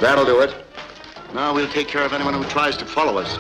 That'll do it. Now we'll take care of anyone who tries to follow us.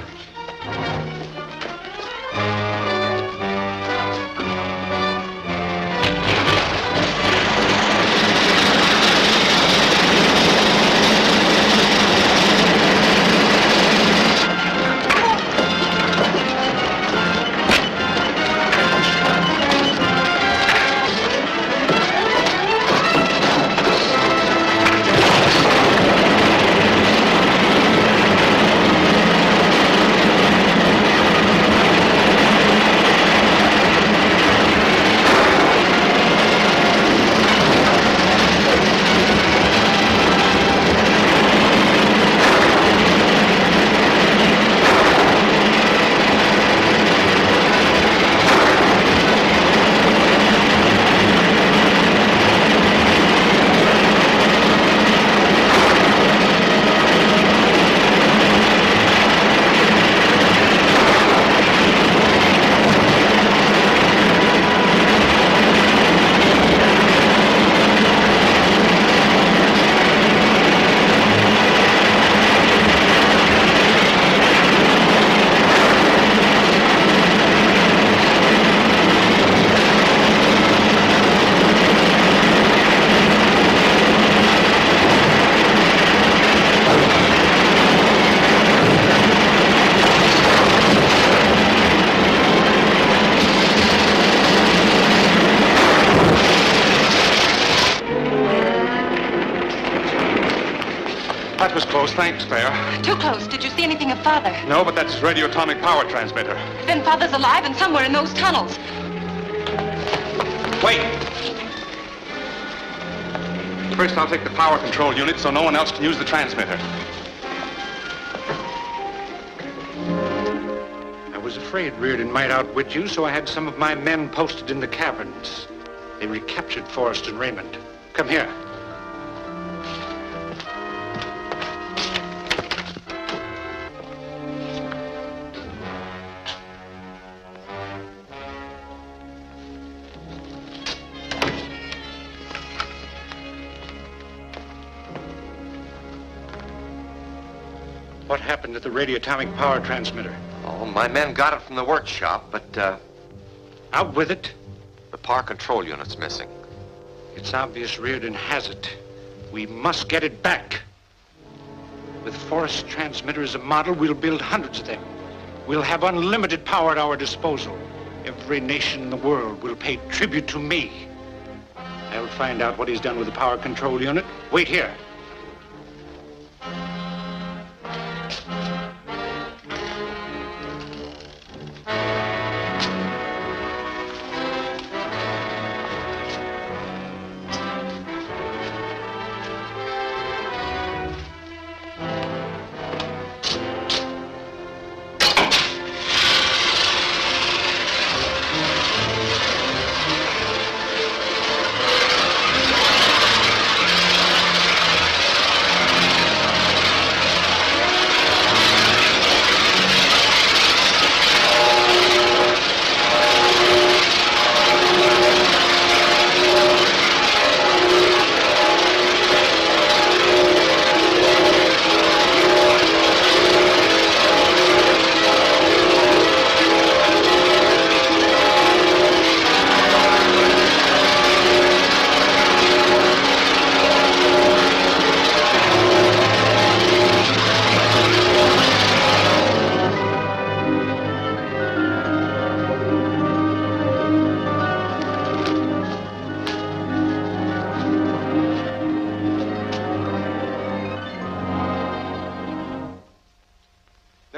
That was close. Thanks, Claire. Too close. Did you see anything of Father? No, but that's his radioatomic power transmitter. Then Father's alive and somewhere in those tunnels. Wait! First, I'll take the power control unit so no one else can use the transmitter. I was afraid Reardon might outwit you, so I had some of my men posted in the caverns. They recaptured Forrest and Raymond. Come here. What happened to the radioatomic power transmitter? Oh, my men got it from the workshop, but, Out with it. the power control unit's missing. It's obvious Reardon has it. We must get it back. With Forrest's transmitter as a model, we'll build hundreds of them. We'll have unlimited power at our disposal. Every nation in the world will pay tribute to me. I'll find out what he's done with the power control unit. Wait here.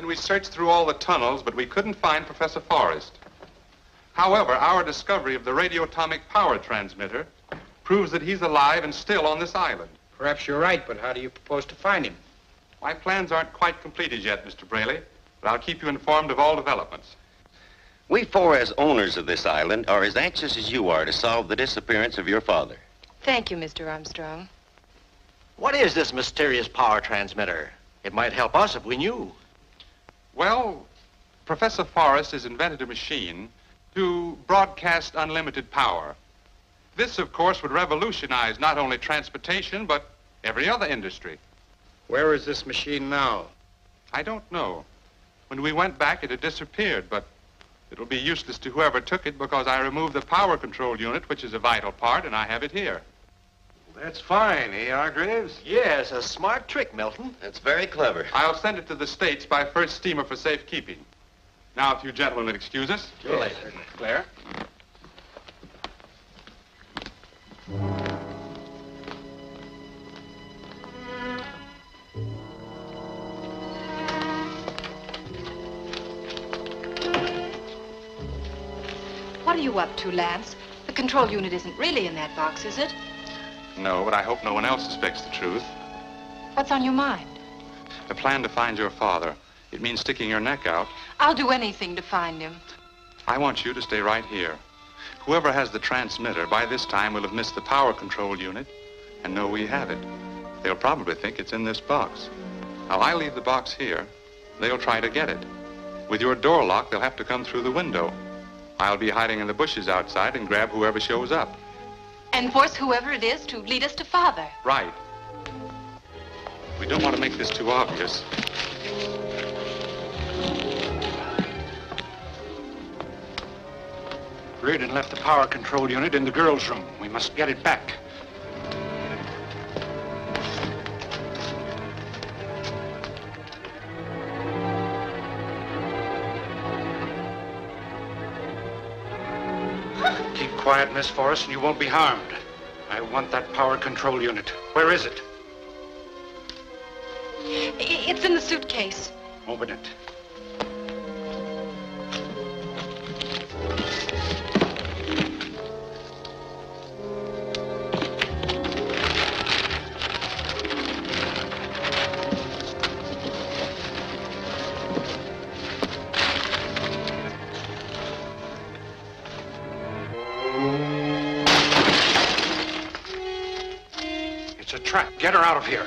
We searched through all the tunnels, but we couldn't find Professor Forrest. However, our discovery of the radioatomic power transmitter proves that he's alive and still on this island. Perhaps you're right, but how do you propose to find him? My plans aren't quite completed yet, Mr. Braley, but I'll keep you informed of all developments. We four, as owners of this island, are as anxious as you are to solve the disappearance of your father. Thank you, Mr. Armstrong. What is this mysterious power transmitter? It might help us if we knew. Well, Professor Forrest has invented a machine to broadcast unlimited power. This, of course, would revolutionize not only transportation, but every other industry. Where is this machine now? I don't know. When we went back, it had disappeared, but it'll be useless to whoever took it because I removed the power control unit, which is a vital part, and I have it here. That's fine, eh, Hargraves? Yes, a smart trick, Milton. That's very clever. I'll send it to the States by first steamer for safekeeping. Now, if you gentlemen would excuse us. Sure, later. Claire? What are you up to, Lance? The control unit isn't really in that box, is it? No, but I hope no one else suspects the truth. What's on your mind? A plan to find your father. It means sticking your neck out. I'll do anything to find him. I want you to stay right here. Whoever has the transmitter, by this time will have missed the power control unit and know we have it. They'll probably think it's in this box. Now, I leave the box here. They'll try to get it. With your door locked, they'll have to come through the window. I'll be hiding in the bushes outside and grab whoever shows up. And force whoever it is to lead us to Father. Right. We don't want to make this too obvious. Reardon left the power control unit in the girls' room. We must get it back. Keep quiet, Miss Forrest, and you won't be harmed. I want that power control unit. Where is it? It's in the suitcase. Open it. It's a trap. Get her out of here.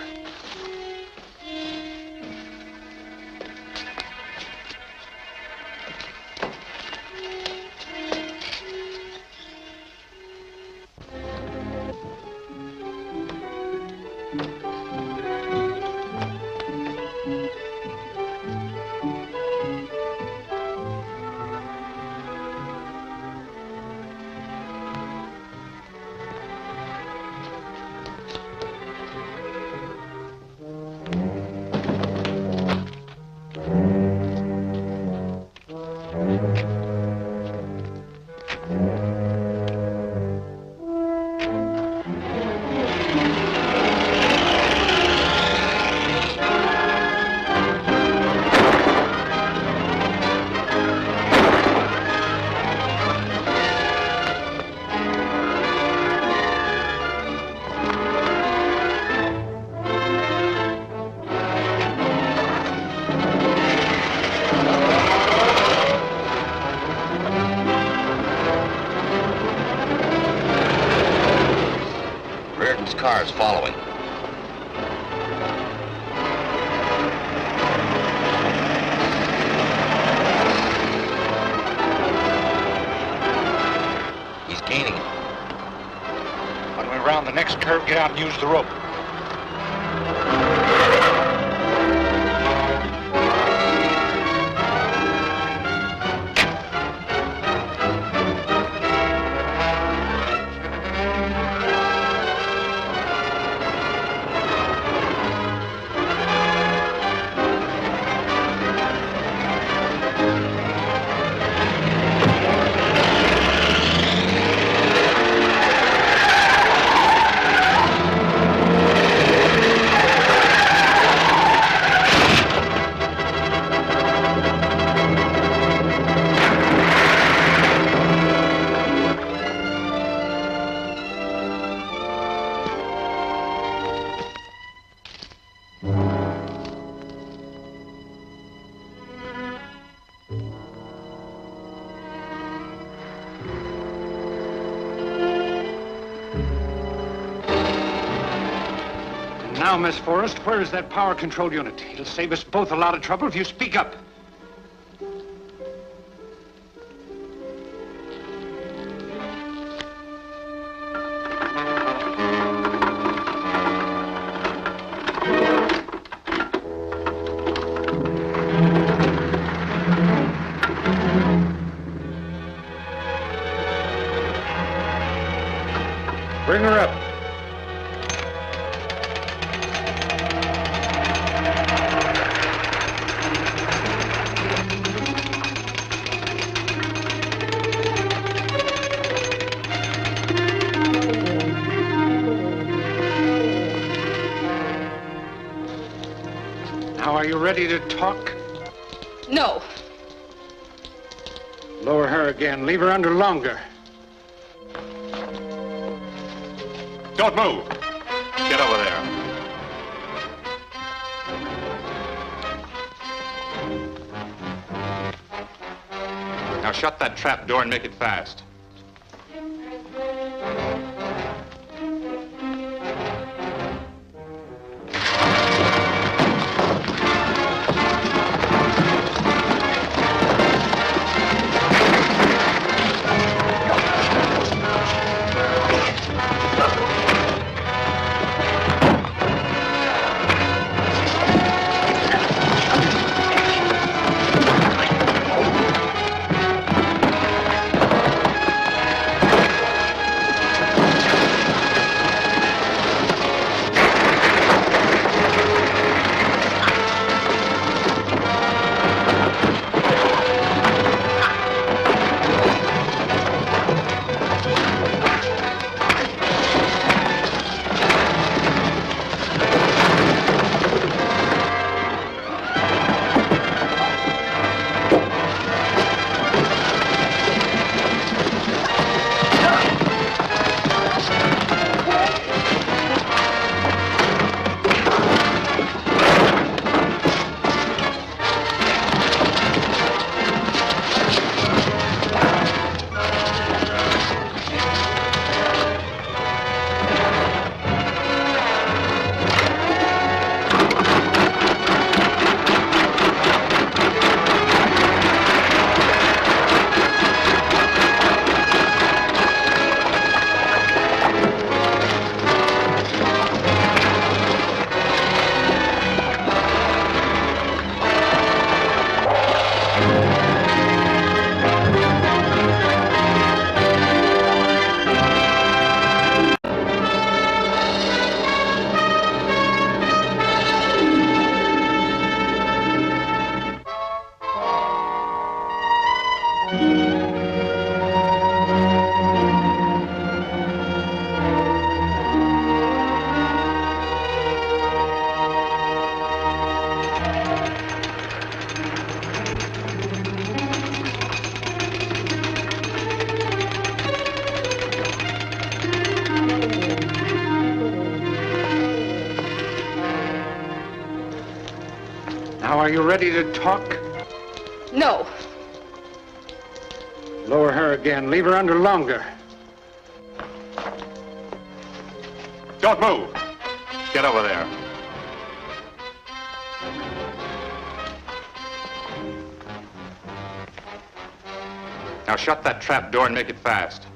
Cars following. He's gaining. When we round the next curve, get out and use the rope. Now, Miss Forrest, where is that power control unit? It'll save us both a lot of trouble if you speak up. Bring her up. Now, are you ready to talk? No. Lower her again. Leave her under longer. Don't move. Get over there. Now shut that trap door and make it fast. Now, are you ready to talk? No. Lower her again. Leave her under longer. Don't move. Get over there. Now shut that trap door and make it fast.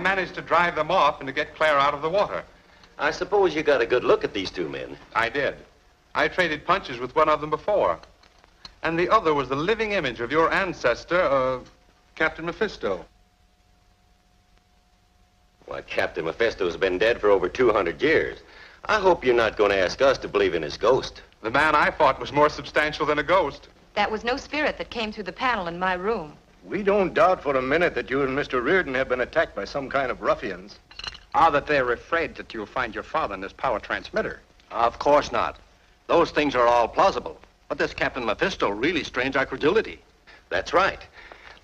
Managed to drive them off and to get Claire out of the water. I suppose you got a good look at these two men. I did. I traded punches with one of them before. And the other was the living image of your ancestor, Captain Mephisto. Why, Captain Mephisto's been dead for over 200 years. I hope you're not going to ask us to believe in his ghost. The man I fought was more substantial than a ghost. That was no spirit that came through the panel in my room. We don't doubt for a minute that you and Mr. Reardon have been attacked by some kind of ruffians. Or that they're afraid that you'll find your father in this power transmitter. Of course not. Those things are all plausible. But this Captain Mephisto really strains our credulity. That's right.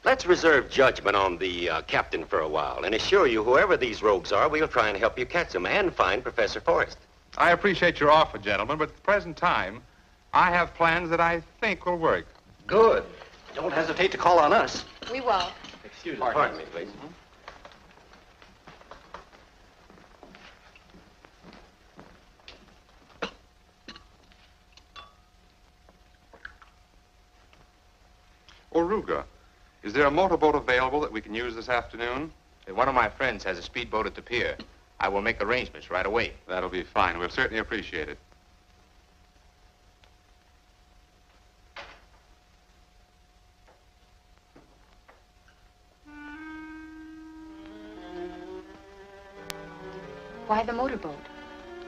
Let's reserve judgment on the captain for a while and assure you whoever these rogues are, we'll try and help you catch them and find Professor Forrest. I appreciate your offer, gentlemen, but at the present time, I have plans that I think will work. Good. Don't hesitate to call on us. We won't. Excuse me. Pardon me, please. Oruga, is there a motorboat available that we can use this afternoon? One of my friends has a speedboat at the pier. I will make arrangements right away. That'll be fine. We'll certainly appreciate it. Why the motorboat?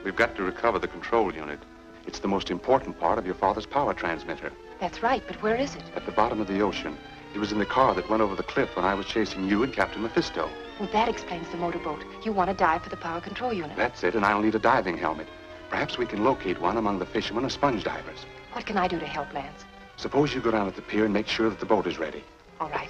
We've got to recover the control unit. It's the most important part of your father's power transmitter. That's right, but where is it? At the bottom of the ocean. It was in the car that went over the cliff when I was chasing you and Captain Mephisto. Well, that explains the motorboat. You want to dive for the power control unit. That's it, and I'll need a diving helmet. Perhaps we can locate one among the fishermen or sponge divers. What can I do to help, Lance? Suppose you go down at the pier and make sure that the boat is ready. All right.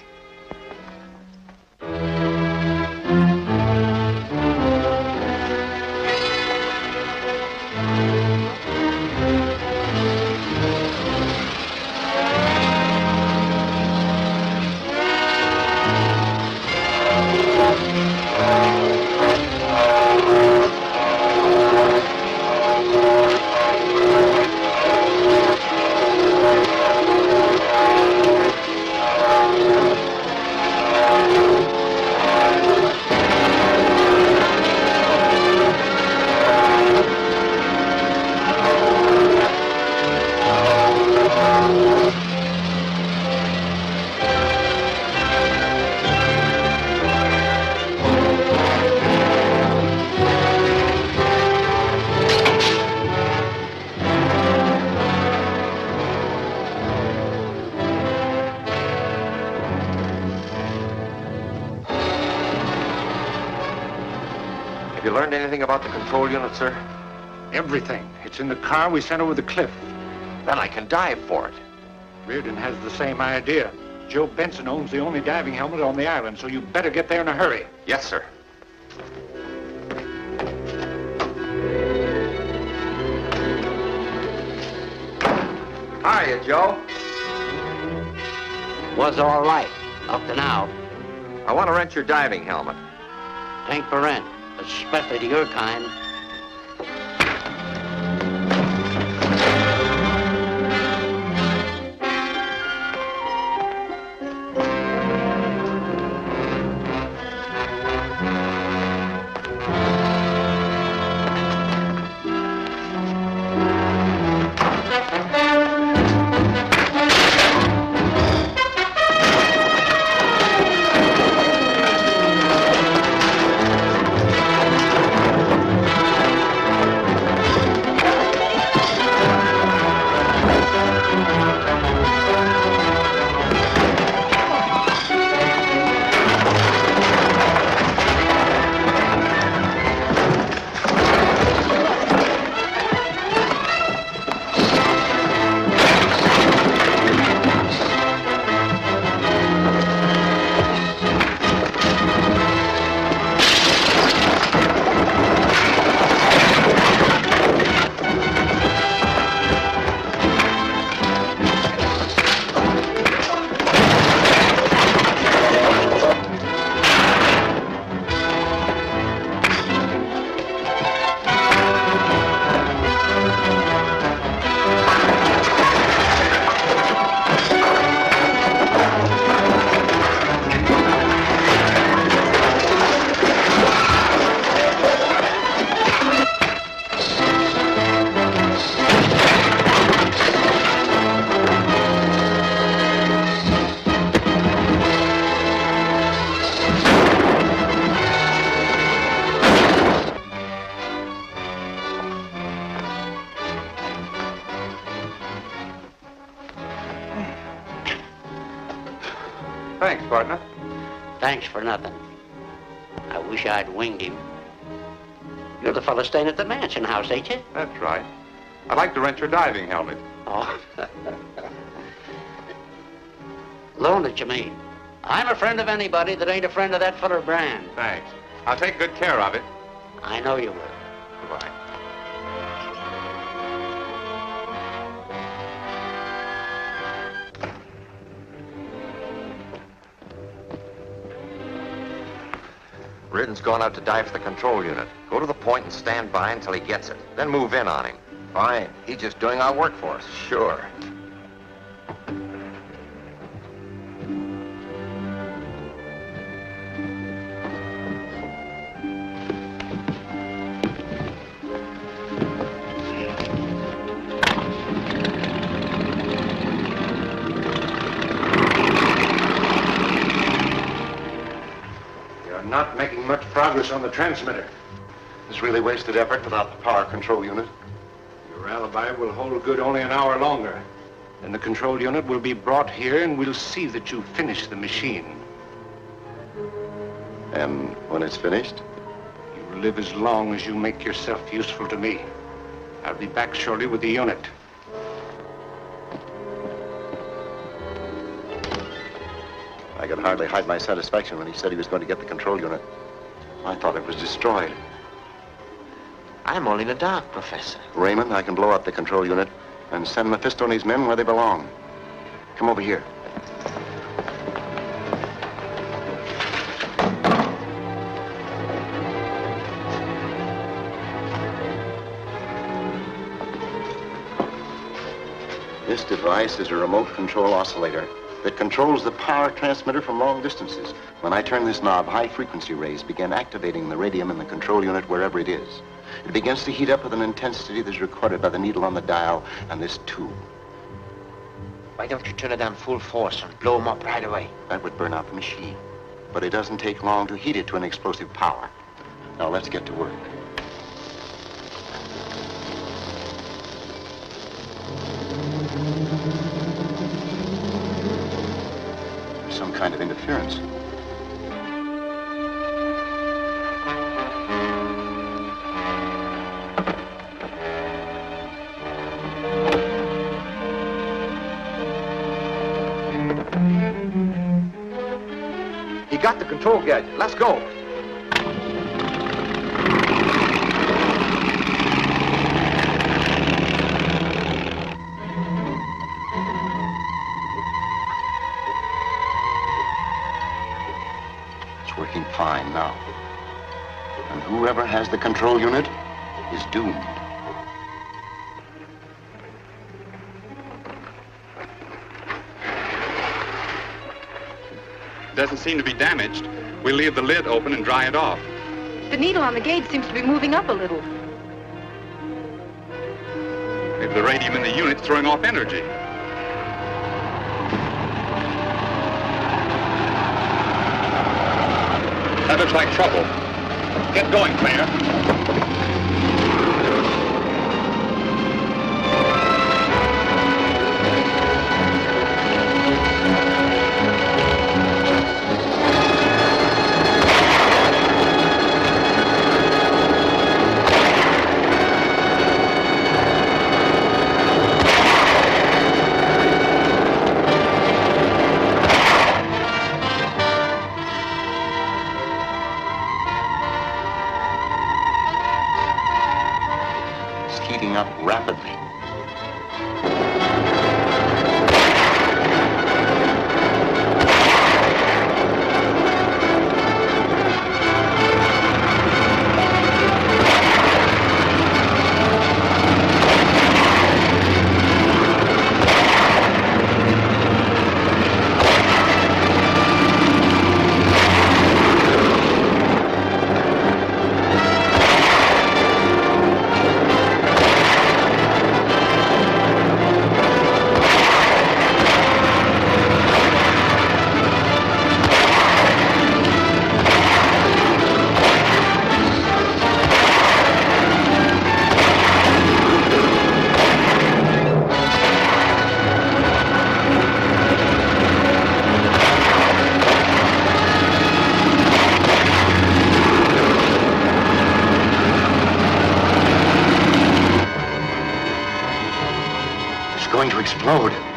Have you learned anything about the control unit, sir? Everything. It's in the car we sent over the cliff. Then I can dive for it. Reardon has the same idea. Joe Benson owns the only diving helmet on the island, so you better get there in a hurry. Yes, sir. Hiya, Joe. Was all right, up to now. I want to rent your diving helmet. Tank for rent, especially to your kind. Thanks, partner. Thanks for nothing. I wish I'd winged him. You're the fellow staying at the mansion house, ain't you? That's right. I'd like to rent your diving helmet. Oh. Loan it, you mean? I'm a friend of anybody that ain't a friend of that feller Brand. Thanks. I'll take good care of it. I know you will. Goodbye. Reardon's gone out to dive for the control unit. Go to the point and stand by until he gets it. Then move in on him. Fine. He's just doing our work for us. Sure. Not making much progress on the transmitter. It's really wasted effort without the power control unit. Your alibi will hold good only an hour longer. Then the control unit will be brought here and we'll see that you finish the machine. And when it's finished? You will live as long as you make yourself useful to me. I'll be back shortly with the unit. I could hardly hide my satisfaction when he said he was going to get the control unit. I thought it was destroyed. I'm only in the dark, Professor. Raymond, I can blow up the control unit and send Mephisto and his men where they belong. Come over here. This device is a remote control oscillator that controls the power transmitter from long distances. When I turn this knob, high-frequency rays begin activating the radium in the control unit wherever it is. It begins to heat up with an intensity that's recorded by the needle on the dial and this tube. Why don't you turn it on full force and blow him up right away? That would burn out the machine. But it doesn't take long to heat it to an explosive power. Now let's get to work. Some kind of interference. He got the control gadget. Let's go. Working fine now. And whoever has the control unit is doomed. Doesn't seem to be damaged. We'll leave the lid open and dry it off. The needle on the gauge seems to be moving up a little. Maybe the radium in the unit's throwing off energy. That looks like trouble. Get going, Claire. Heating up rapidly. going to explode.